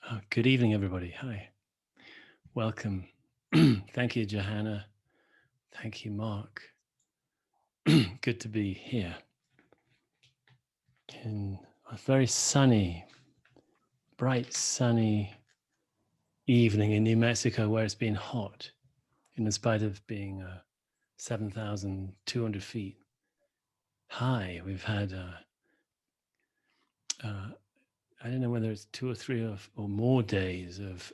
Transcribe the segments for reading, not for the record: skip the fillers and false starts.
Oh, good evening, everybody. Hi. Welcome. Thank you, Johanna. Thank you, Mark. Good to be here in a very sunny, bright, sunny evening in New Mexico where it's been hot, in spite of being 7,200 feet high. We've had, I don't know whether it's 2 or 3 or more days of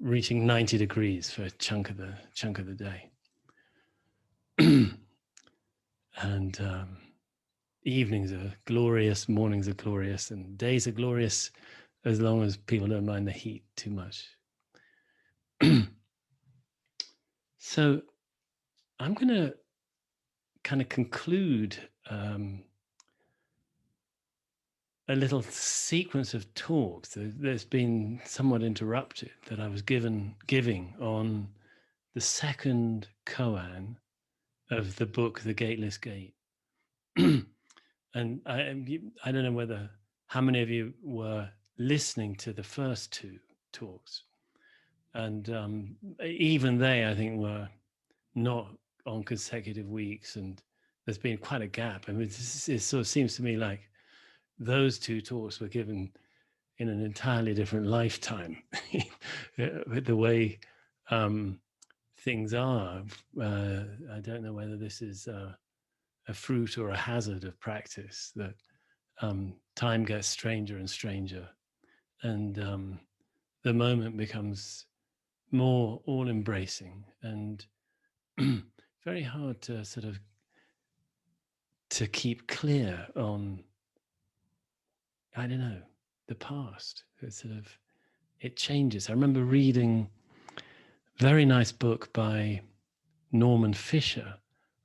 reaching 90 degrees for a chunk of the day. And evenings are glorious, mornings are glorious, and days are glorious as long as people don't mind the heat too much. So I'm going to kind of conclude a little sequence of talks that's been somewhat interrupted that I was giving on the second koan of the book, The Gateless Gate. And I don't know how many of you were listening to the first two talks. And even they, I think, were not on consecutive weeks. And there's been quite a gap. I mean, it sort of seems to me like those two talks were given in an entirely different lifetime with the way things are. I don't know whether this is a fruit or a hazard of practice, that time gets stranger and stranger, and the moment becomes more all-embracing and very hard to sort of to keep clear on, I don't know, the past. It changes. I remember reading a very nice book by Norman Fisher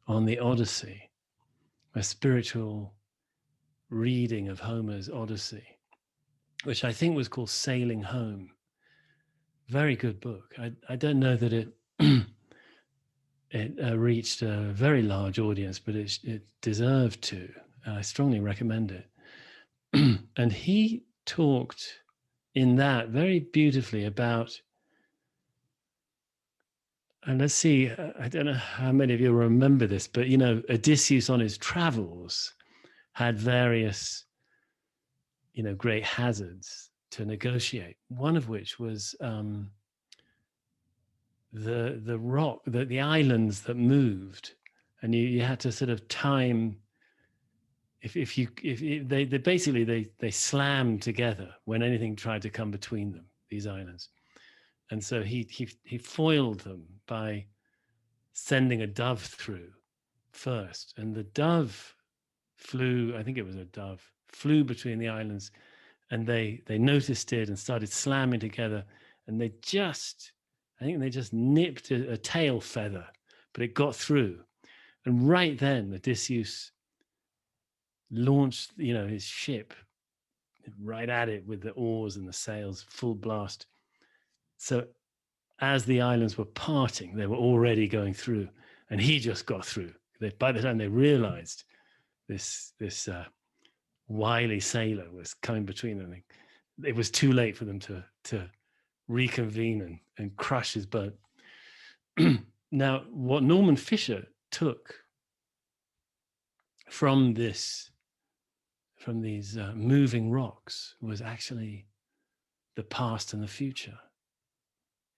on the Odyssey, a spiritual reading of Homer's Odyssey, which I think was called Sailing Home. Very good book. I don't know that it reached a very large audience, but it deserved to. I strongly recommend it. And he talked in that very beautifully about, and let's see, I don't know how many of you remember this, but Odysseus on his travels had various great hazards to negotiate, one of which was the rock, the islands that moved, and you had to sort of time. If they basically they slammed together when anything tried to come between them, these islands, and so he foiled them by sending a dove through first, and the dove flew. I think it was a dove flew between the islands, and they noticed it and started slamming together, and I think they just nipped a tail feather, but it got through. And right then, Odysseus launched, his ship right at it with the oars and the sails, full blast. So as the islands were parting, they were already going through, and he just got through. By the time they realized this wily sailor was coming between them, it was too late for them to reconvene and crush his boat. Now, what Norman Fisher took from these moving rocks was actually the past and the future.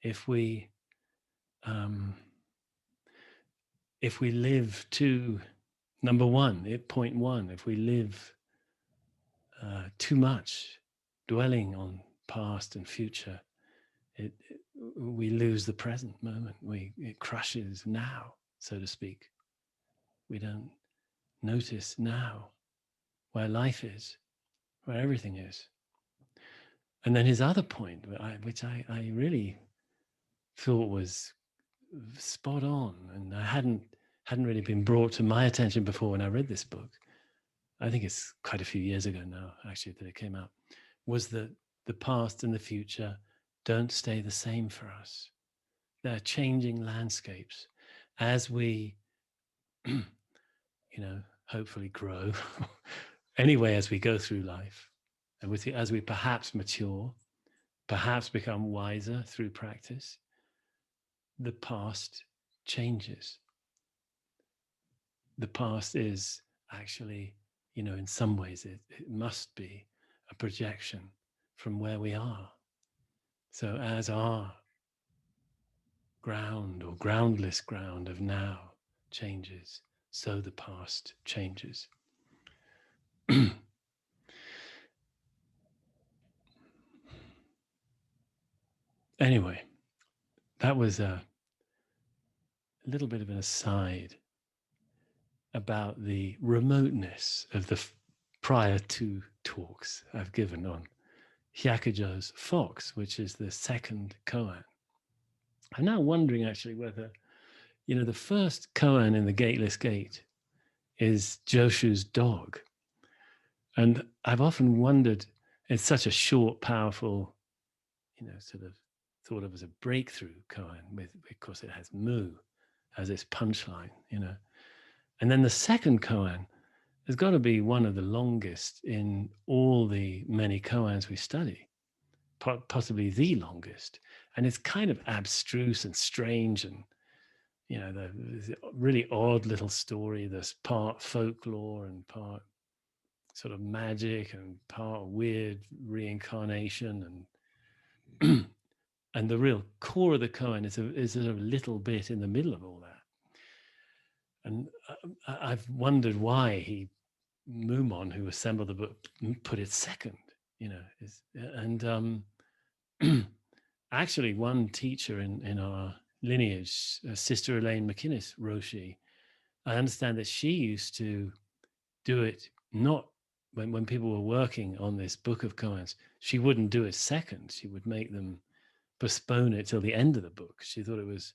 If we live to number one, point one, if we live too much dwelling on past and future, we lose the present moment. It crushes now, so to speak. We don't notice now where life is, where everything is. And then his other point, which I really thought was spot on, and I hadn't really been brought to my attention before when I read this book. I think it's quite a few years ago now, actually, that it came out, was that the past and the future don't stay the same for us. They're changing landscapes as we, hopefully grow. Anyway, as we go through life, and as we perhaps mature, perhaps become wiser through practice, the past changes. The past is actually, in some ways, it must be a projection from where we are. So as our ground or groundless ground of now changes, so the past changes. Anyway, that was a little bit of an aside about the remoteness of the prior two talks I've given on Hyakujo's fox, which is the second koan. I'm now wondering actually whether, the first koan in the Gateless Gate is Joshu's dog. And I've often wondered, it's such a short, powerful, sort of thought of as a breakthrough koan, because it has mu as its punchline, And then the second koan has got to be one of the longest in all the many koans we study, possibly the longest. And it's kind of abstruse and strange, and the really odd little story. There's part folklore and part sort of magic and part weird reincarnation, and and the real core of the koan is a little bit in the middle of all that. And I've wondered why Mumon, who assembled the book, put it second. And actually, one teacher in our lineage, Sister Elaine McInnes Roshi, I understand that she used to do it not when people were working on this book of koans. She wouldn't do it second. She would make them postpone it till the end of the book. She thought it was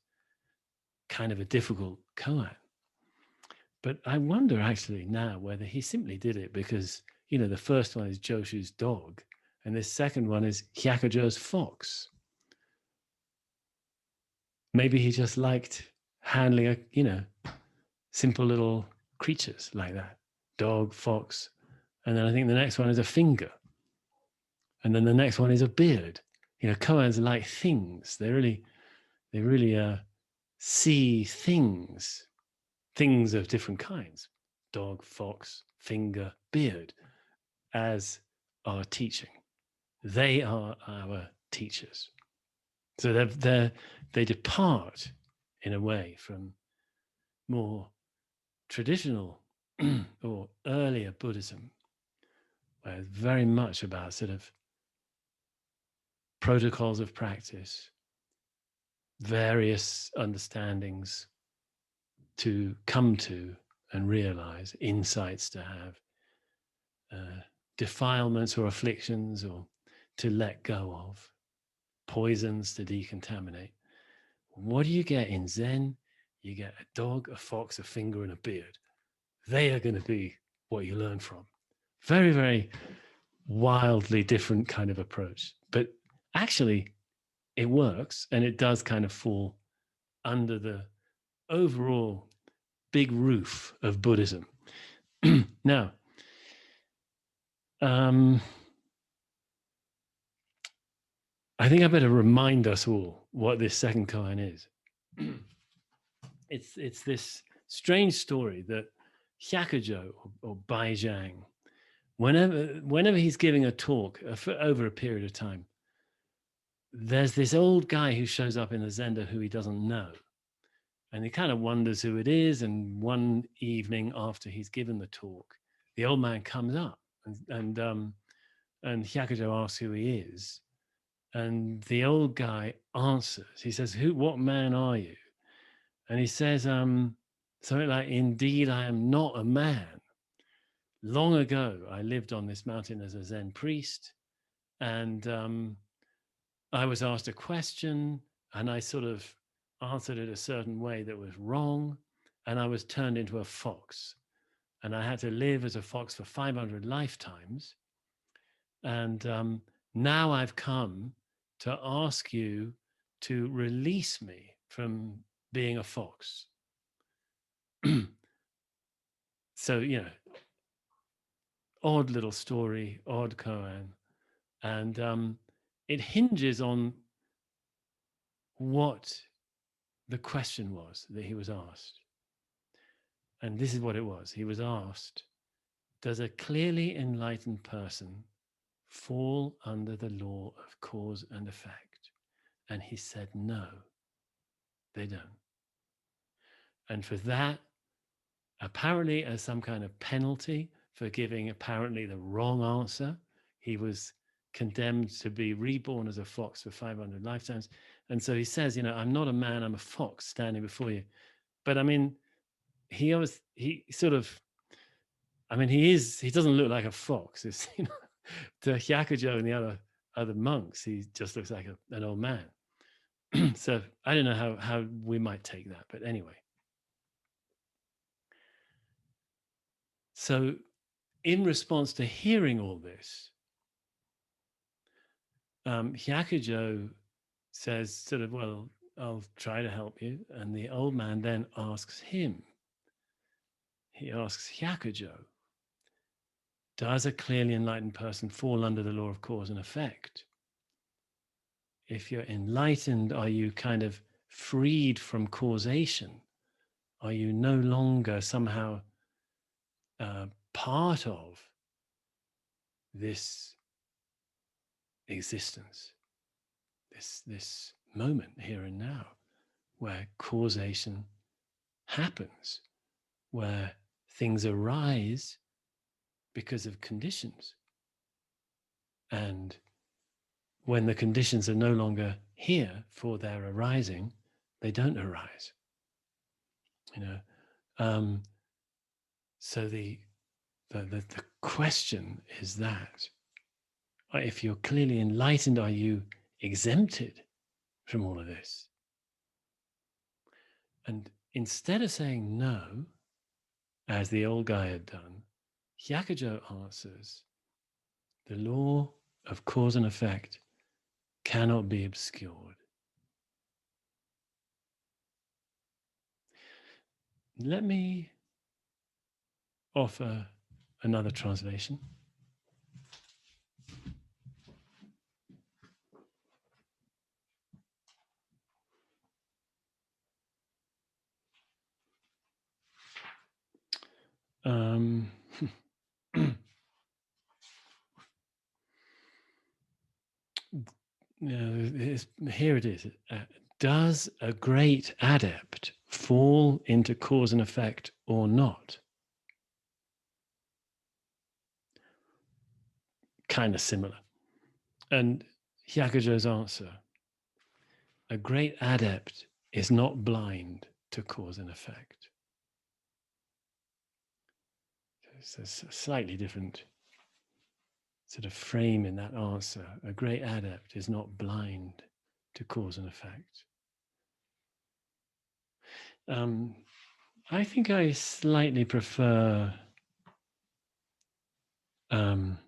kind of a difficult koan. But I wonder actually now whether he simply did it because, the first one is Joshu's dog, and this second one is Hyakujo's fox. Maybe he just liked handling simple little creatures like that. Dog, fox. And then I think the next one is a finger. And then the next one is a beard. Koans are like things. They really see things of different kinds. Dog, fox, finger, beard, as our teaching. They are our teachers. So they depart in a way from more traditional or earlier Buddhism, where it's very much about sort of protocols of practice, various understandings to come to and realize, insights to have, defilements or afflictions or to let go of, poisons to decontaminate. What do you get in Zen? You get a dog, a fox, a finger, and a beard. They are going to be what you learn from. Very, very wildly different kind of approach. But actually, it works, and it does kind of fall under the overall big roof of Buddhism. Now, I think I better remind us all what this second koan is. It's this strange story that Hyakujô or Baizhang, whenever he's giving a talk over a period of time, there's this old guy who shows up in the zendo who he doesn't know. And he kind of wonders who it is. And one evening after he's given the talk, the old man comes up and Hyakujô asks who he is. And the old guy answers. He says, what man are you? And he says, something like, indeed, I am not a man. Long ago, I lived on this mountain as a Zen priest. And I was asked a question and I sort of answered it a certain way that was wrong. And I was turned into a fox. And I had to live as a fox for 500 lifetimes. And now I've come to ask you to release me from being a fox. So, odd little story, odd koan. And it hinges on what the question was that he was asked. And this is what it was. He was asked, does a clearly enlightened person fall under the law of cause and effect? And he said, no, they don't. And for that, apparently as some kind of penalty for giving apparently the wrong answer, he was condemned to be reborn as a fox for 500 lifetimes. And so he says, I'm not a man, I'm a fox standing before you. But I mean, he doesn't look like a fox. It's, to Hyakujo and the other monks, he just looks like an old man. So I don't know how we might take that, but anyway. So in response to hearing all this, Hyakujô says sort of, well, I'll try to help you. And the old man then asks him, he asks Hyakujô, does a clearly enlightened person fall under the law of cause and effect? If you're enlightened, are you kind of freed from causation? Are you no longer somehow part of this existence, this moment here and now, where causation happens, where things arise because of conditions, and when the conditions are no longer here for their arising, they don't arise. So the question is that if you're clearly enlightened, are you exempted from all of this? And instead of saying no, as the old guy had done, Hyakujô answers, the law of cause and effect cannot be obscured. Let me offer another translation. Here it is. Does a great adept fall into cause and effect or not? Kind of similar. And Hyakujô's answer, a great adept is not blind to cause and effect. It's a slightly different sort of frame in that answer. A great adept is not blind to cause and effect. I think I slightly prefer the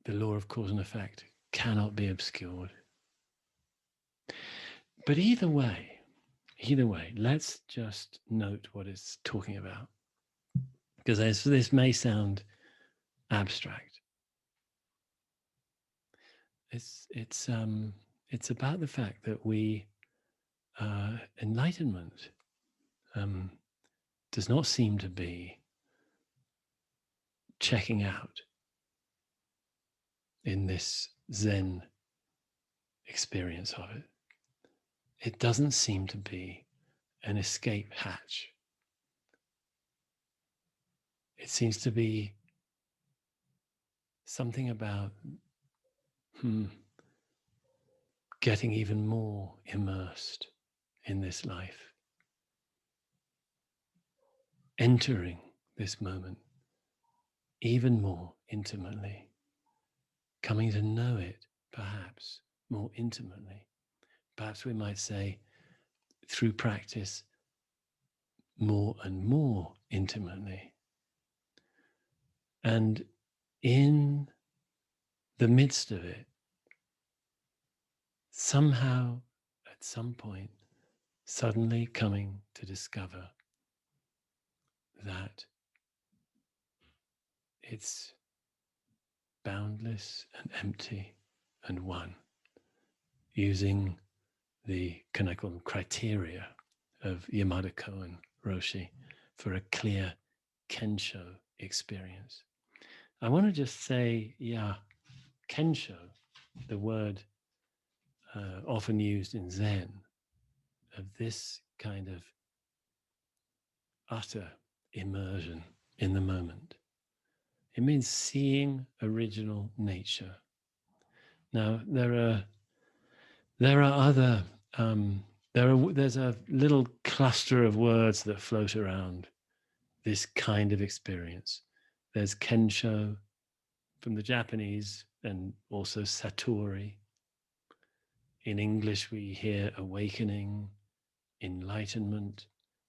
law of cause and effect cannot be obscured. But either way, let's just note what it's talking about, because this may sound abstract. It's about the fact that we enlightenment does not seem to be checking out in this Zen experience of it. It doesn't seem to be an escape hatch. It seems to be something about getting even more immersed in this life, entering this moment even more intimately, coming to know it perhaps more intimately. Perhaps we might say through practice more and more intimately. And in the midst of it, somehow at some point, suddenly coming to discover that it's boundless and empty and one, using the, can I call them, criteria of Yamada Koun Roshi for a clear kensho experience. I want to just say, kensho, the word often used in Zen, of this kind of utter immersion in the moment. It means seeing original nature. Now, there's a little cluster of words that float around this kind of experience. There's kensho from the Japanese, and also satori. In English, we hear awakening, enlightenment,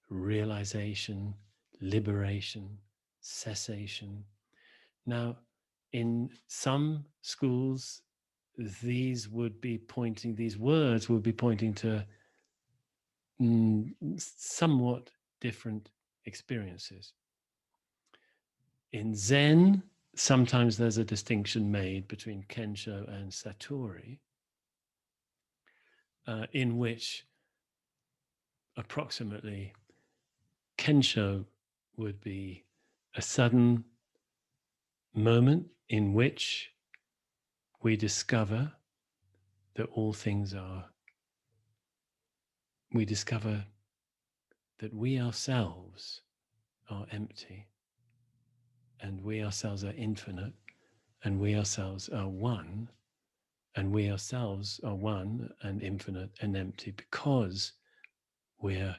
realization, liberation, cessation. Now, in some schools, these words would be pointing to somewhat different experiences. In Zen, sometimes there's a distinction made between kensho and satori, in which approximately kensho would be a sudden moment in which we discover that all things are, we discover that we ourselves are empty, and we ourselves are infinite, and we ourselves are one, and we ourselves are one and infinite and empty because we're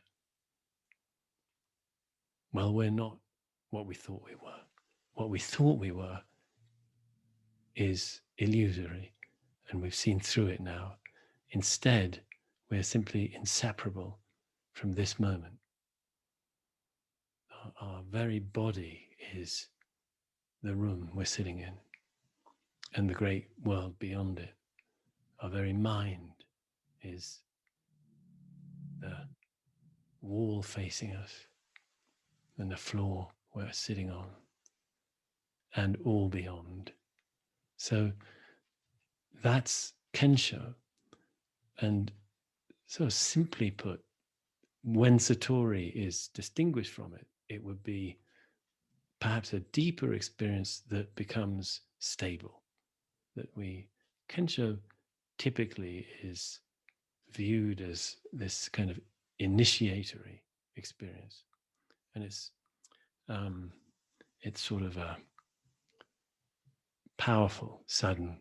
not what we thought we were. What we thought we were is illusory, and we've seen through it now. Instead, we're simply inseparable from this moment. Our very body is the room we're sitting in, and the great world beyond it. Our very mind is the wall facing us, and the floor we're sitting on, and all beyond. So that's kensho. And so simply put, when satori is distinguished from it, it would be perhaps a deeper experience that becomes stable. Kensho typically is viewed as this kind of initiatory experience. And it's sort of a powerful, sudden,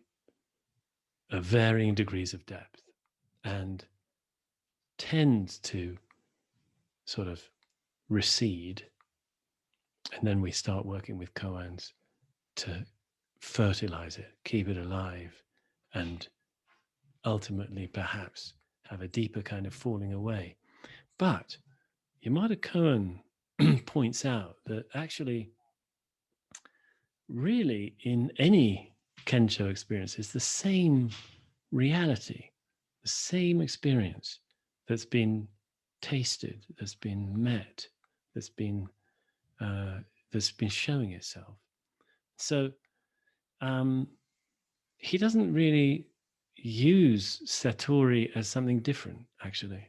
of varying degrees of depth, and tends to sort of recede. And then we start working with koans to fertilize it, keep it alive, and ultimately perhaps have a deeper kind of falling away. But Yamada Koun points out that actually, really, in any kensho experience, it's the same reality, the same experience that's been tasted, that's been met, that's been showing itself. So he doesn't really use satori as something different, actually.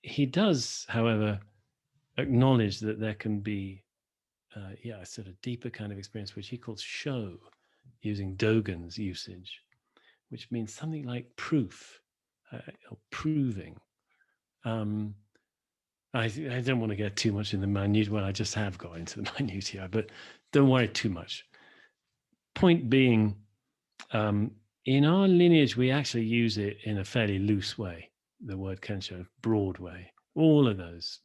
He does, however, acknowledge that there can be a sort of deeper kind of experience, which he calls sho, using Dogen's usage, which means something like proof or proving. I don't want to get too much in the minute. Well, I just have got into the minutiae, but don't worry too much. Point being, in our lineage, we actually use it in a fairly loose way, the word kensho, broad way. All of those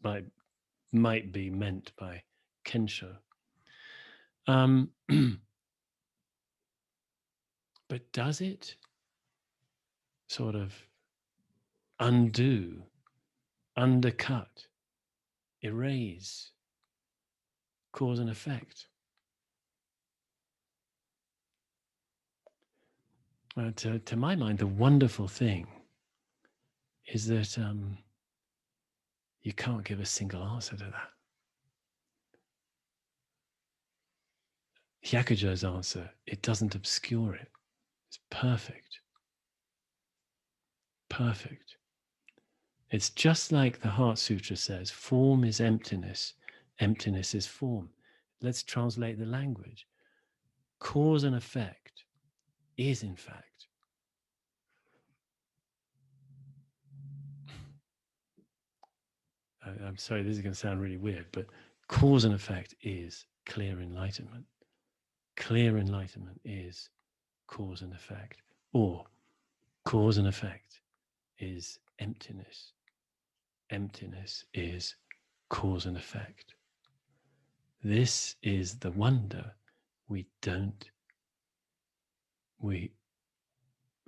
might be meant by kensho. But does it sort of undo, undercut, erase, cause and effect? To my mind, the wonderful thing is that you can't give a single answer to that. Hyakujo's answer, it doesn't obscure it. It's perfect. Perfect. It's just like the Heart Sutra says, form is emptiness, emptiness is form. Let's translate the language. Cause and effect is, in fact, I'm sorry, this is going to sound really weird, but cause and effect is clear enlightenment. Clear enlightenment is cause and effect, or cause and effect is emptiness. Emptiness is cause and effect. This is the wonder.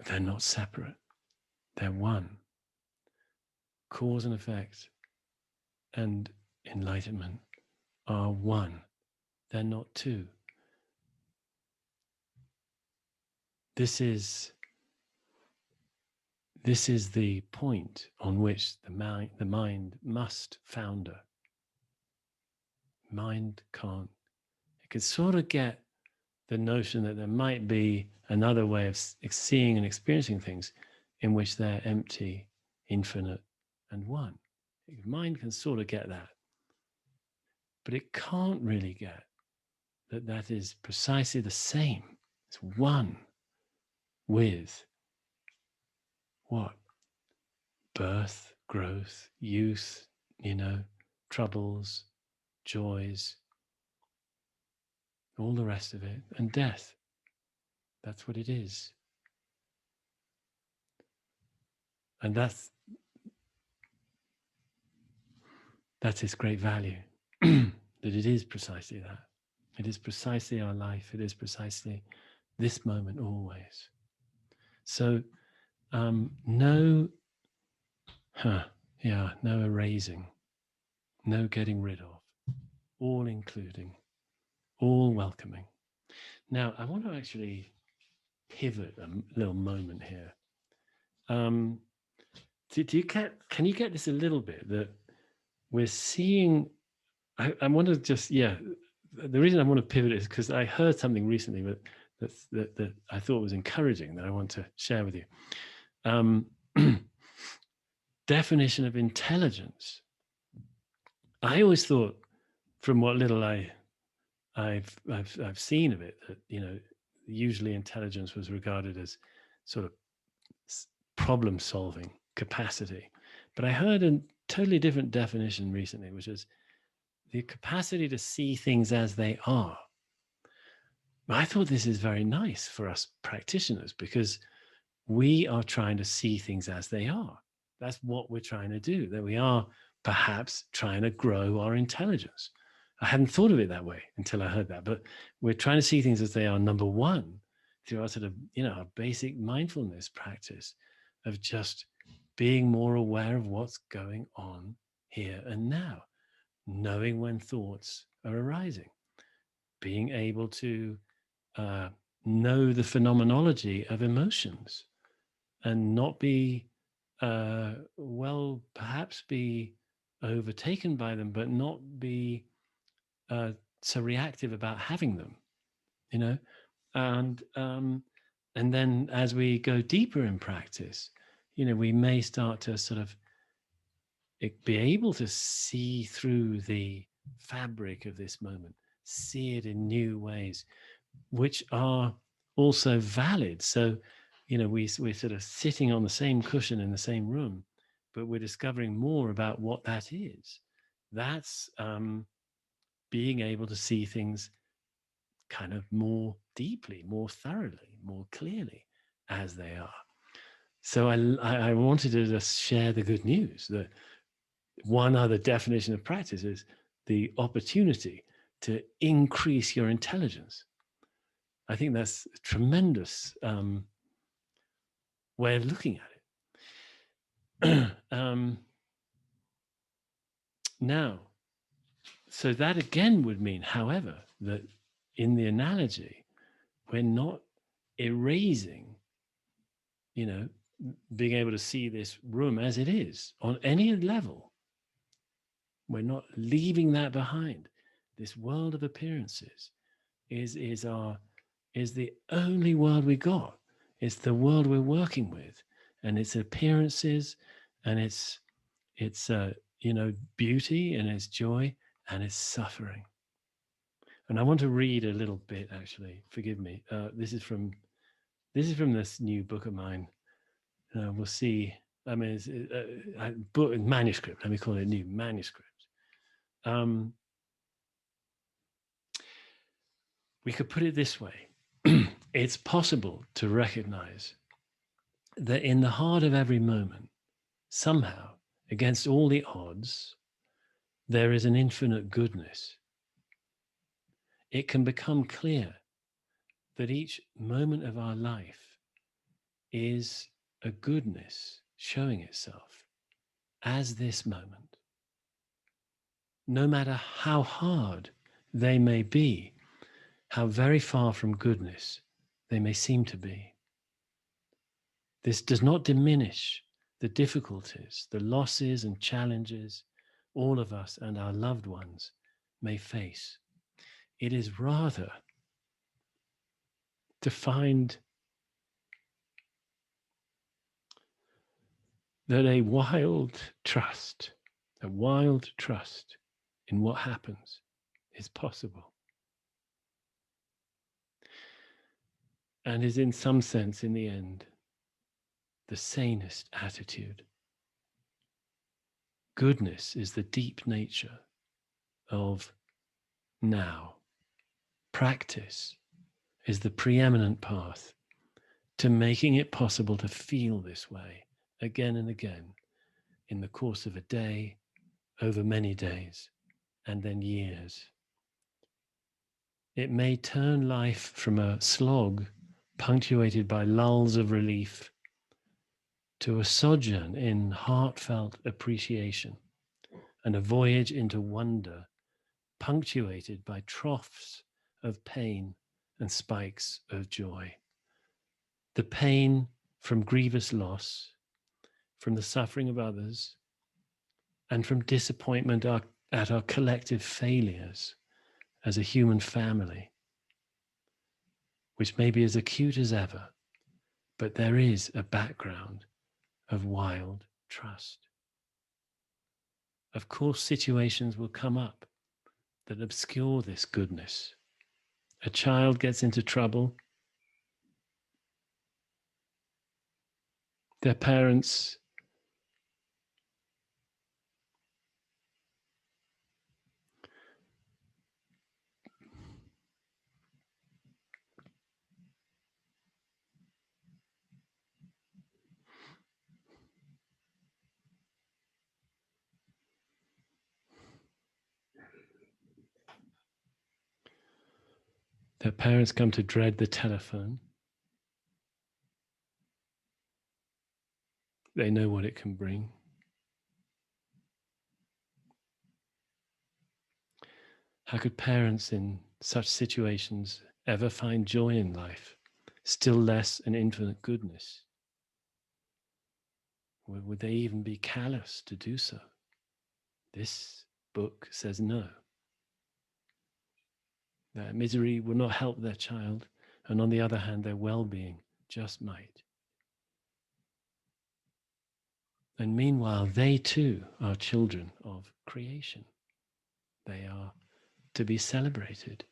They're not separate. They're one. Cause and effect and enlightenment are one. They're not two. This is the point on which the mind must founder. Mind can't. It can sort of get the notion that there might be another way of seeing and experiencing things in which they're empty, infinite, and one. Mind can sort of get that. But it can't really get that that is precisely the same. It's one with what? Birth, growth, youth, troubles, joys, all the rest of it, and death. That's what it is. And that's its great value, that it is precisely that. It is precisely our life. It is precisely this moment always. So no erasing, no getting rid of, all including, all welcoming. Now, I want to actually pivot a little moment here. Can you get this a little bit, that we're seeing, I want to just, the reason I want to pivot is because I heard something recently that I thought was encouraging, that I want to share with you. Definition of intelligence. I always thought, from what little I've seen of it, that usually intelligence was regarded as sort of problem solving capacity. But I heard a totally different definition recently, which is the capacity to see things as they are. I thought this is very nice for us practitioners, because we are trying to see things as they are. That's what we're trying to do, that we are perhaps trying to grow our intelligence. I hadn't thought of it that way until I heard that, but we're trying to see things as they are, number one, through our sort of, our basic mindfulness practice of just being more aware of what's going on here and now, knowing when thoughts are arising, being able to know the phenomenology of emotions and not be, perhaps be overtaken by them, but not be so reactive about having them, and then as we go deeper in practice, we may start to sort of be able to see through the fabric of this moment, see it in new ways, which are also valid. So, we're sort of sitting on the same cushion in the same room, but we're discovering more about what that is. That's being able to see things kind of more deeply, more thoroughly, more clearly as they are. So I wanted to just share the good news that one other definition of practice is the opportunity to increase your intelligence. I think that's a tremendous way of looking at it. Now, so that again would mean, however, that in the analogy, we're not erasing, being able to see this room as it is on any level. We're not leaving that behind. This world of appearances is the only world we got. It's the world we're working with, and its appearances, and its beauty, and its joy, and its suffering. And I want to read a little bit. Actually, forgive me. This is from this new book of mine. We'll see. I mean, it's a book, manuscript. Let me call it new manuscript. We could put it this way. It's possible to recognize that in the heart of every moment, somehow, against all the odds, there is an infinite goodness. It can become clear that each moment of our life is a goodness showing itself as this moment. No matter how hard they may be, how very far from goodness they may seem to be. This does not diminish the difficulties, the losses and challenges all of us and our loved ones may face. It is rather to find that a wild trust in what happens is possible. And is in some sense, in the end, the sanest attitude. Goodness is the deep nature of now. Practice is the preeminent path to making it possible to feel this way again and again in the course of a day, over many days, and then years. It may turn life from a slog punctuated by lulls of relief to a sojourn in heartfelt appreciation and a voyage into wonder punctuated by troughs of pain and spikes of joy. The pain from grievous loss, from the suffering of others, and from disappointment at our collective failures as a human family, which may be as acute as ever, but there is a background of wild trust. Of course, situations will come up that obscure this goodness. A child gets into trouble. Their parents come to dread the telephone. They know what it can bring. How could parents in such situations ever find joy in life, still less an infinite goodness? Would they even be callous to do so? This book says no. Their misery will not help their child, and on the other hand, their well-being just might. And meanwhile, they too are children of creation. They are to be celebrated.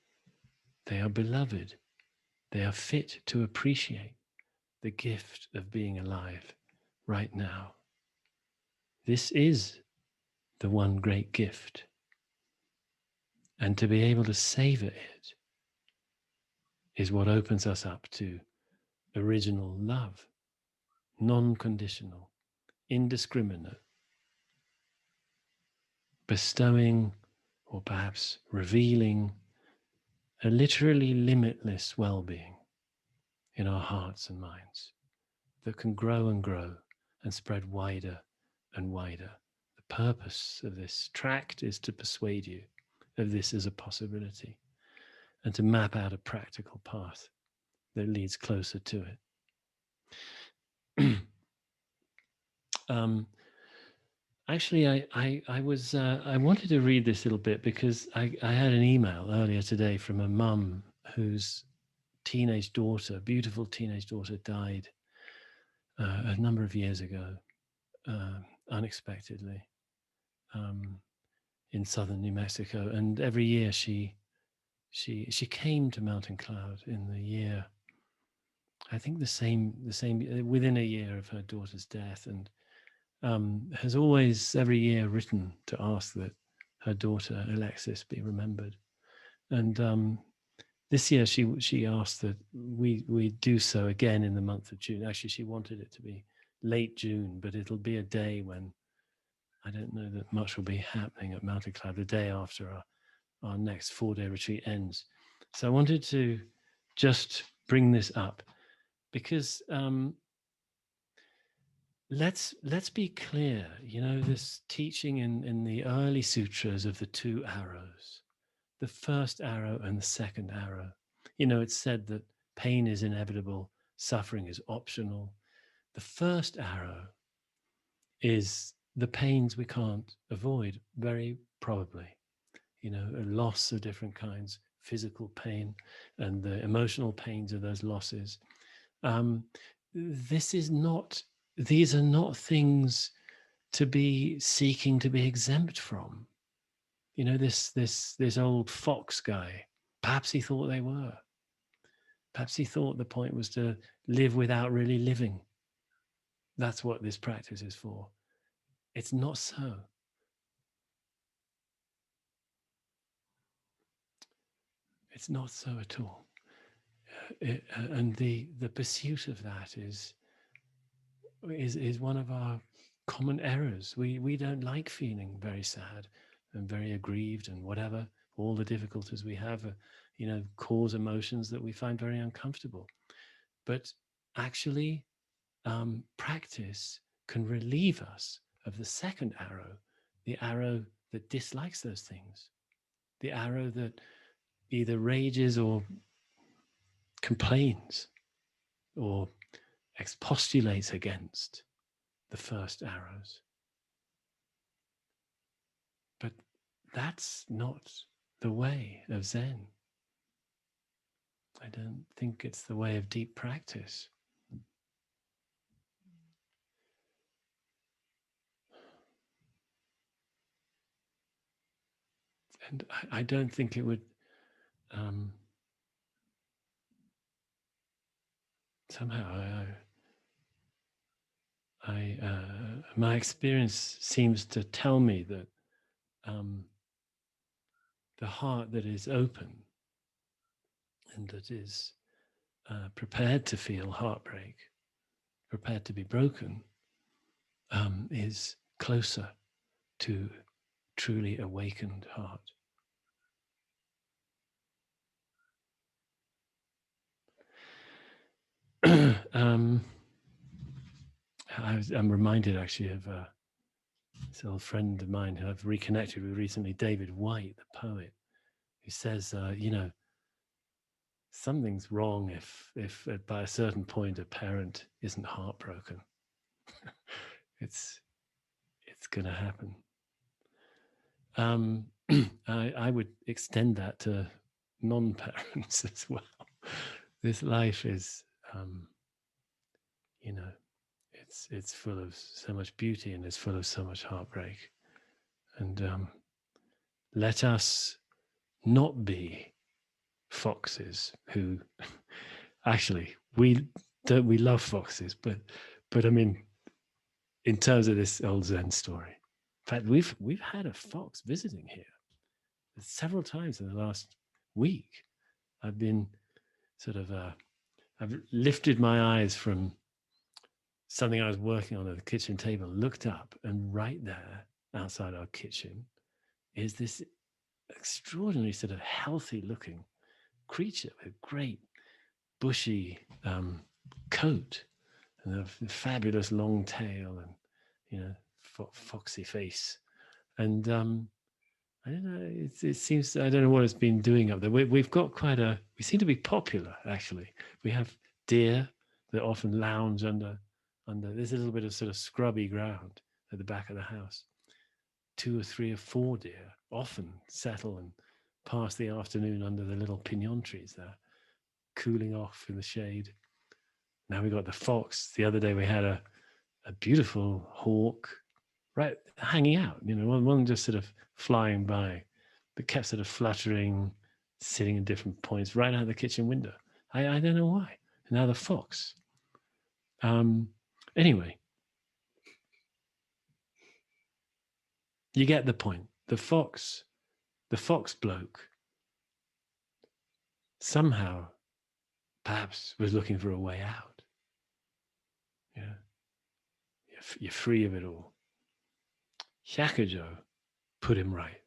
They are beloved. They are fit to appreciate the gift of being alive right now. This is the one great gift. And to be able to savor it is what opens us up to original love, non-conditional, indiscriminate, bestowing or perhaps revealing a literally limitless well-being in our hearts and minds that can grow and grow and spread wider and wider. The purpose of this tract is to persuade you of this as a possibility and to map out a practical path that leads closer to it. Actually, I wanted to read this little bit because I had an email earlier today from a mum whose teenage daughter, beautiful teenage daughter, died a number of years ago, unexpectedly, in southern New Mexico. And every year she came to Mountain Cloud in the year, I think the same within a year of her daughter's death, and has always every year written to ask that her daughter Alexis be remembered. And this year she asked that we do so again in the month of June. Actually, she wanted it to be late June, but it'll be a day when I don't know that much will be happening at Mountain Cloud, the day after our next 4-day retreat ends. So I wanted to just bring this up because let's be clear. This teaching in the early sutras of the 2 arrows, the first arrow and the second arrow. It's said that pain is inevitable, suffering is optional. The first arrow is the pains we can't avoid, very probably. A loss of different kinds, physical pain and the emotional pains of those losses. These are not things to be seeking to be exempt from. This old fox guy, perhaps he thought they were. Perhaps he thought the point was to live without really living. That's what this practice is for. It's not so. It's not so at all. And the pursuit of that is one of our common errors. We don't like feeling very sad and very aggrieved and whatever. All the difficulties we have, cause emotions that we find very uncomfortable. But actually, practice can relieve us of the second arrow, the arrow that dislikes those things, the arrow that either rages or complains or expostulates against the first arrows. But that's not the way of Zen. I don't think it's the way of deep practice. And I don't think it would somehow my experience seems to tell me that the heart that is open and that is prepared to feel heartbreak, prepared to be broken, is closer to truly awakened heart. I'm reminded actually of this old friend of mine who I've reconnected with recently, David White, the poet, who says, something's wrong if by a certain point a parent isn't heartbroken. It's going to happen. I would extend that to non-parents as well. This life is, it's full of so much beauty and it's full of so much heartbreak. And let us not be foxes who actually we love foxes, but I mean, in terms of this old Zen story, in fact, we've had a fox visiting here several times in the last week. I've been sort of I've lifted my eyes from something I was working on at the kitchen table, looked up, and right there outside our kitchen is this extraordinary sort of healthy looking creature with great bushy coat and a fabulous long tail and foxy face. And I don't know, it seems, I don't know what it's been doing up there. We've got we seem to be popular actually. We have deer that often lounge under there's a little bit of sort of scrubby ground at the back of the house. 2 or 3 or 4 deer often settle and pass the afternoon under the little pinon trees there. cooling off in the shade. Now we got the fox. The other day we had a beautiful hawk, right, hanging out. You know, one just sort of flying by, but kept sort of fluttering, sitting in different points right out the kitchen window. I don't know why. And now the fox. Anyway, you get the point. The fox bloke somehow perhaps was looking for a way out. Yeah. You're free of it all. Hyakujô put him right.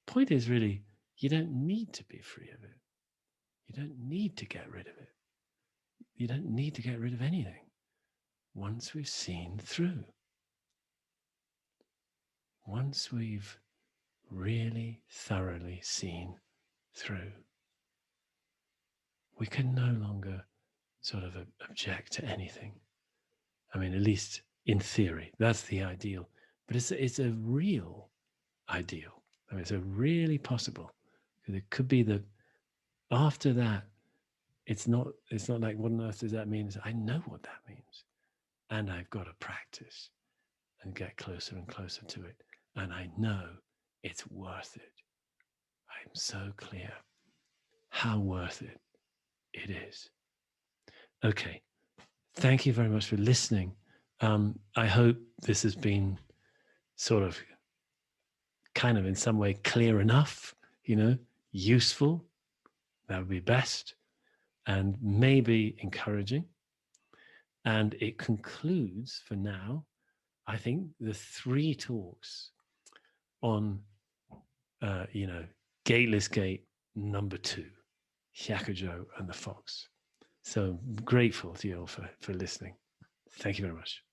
Point is really, you don't need to be free of it. You don't need to get rid of it. You don't need to get rid of anything once we've seen through. Once we've really thoroughly seen through, we can no longer sort of object to anything. I mean, at least in theory, that's the ideal. But it's a real ideal. I mean, it's a really possible. Because it could be that after that, it's not like, what on earth does that mean? I know what that means. And I've got to practice and get closer and closer to it. And I know it's worth it. I'm so clear how worth it is. Okay. Thank you very much for listening. I hope this has been sort of kind of in some way clear enough, useful. That would be best. And maybe encouraging. And it concludes for now, I think, the 3 talks on, Gateless Gate number 2, Hyakujô and the Fox. So I'm grateful to you all for listening. Thank you very much.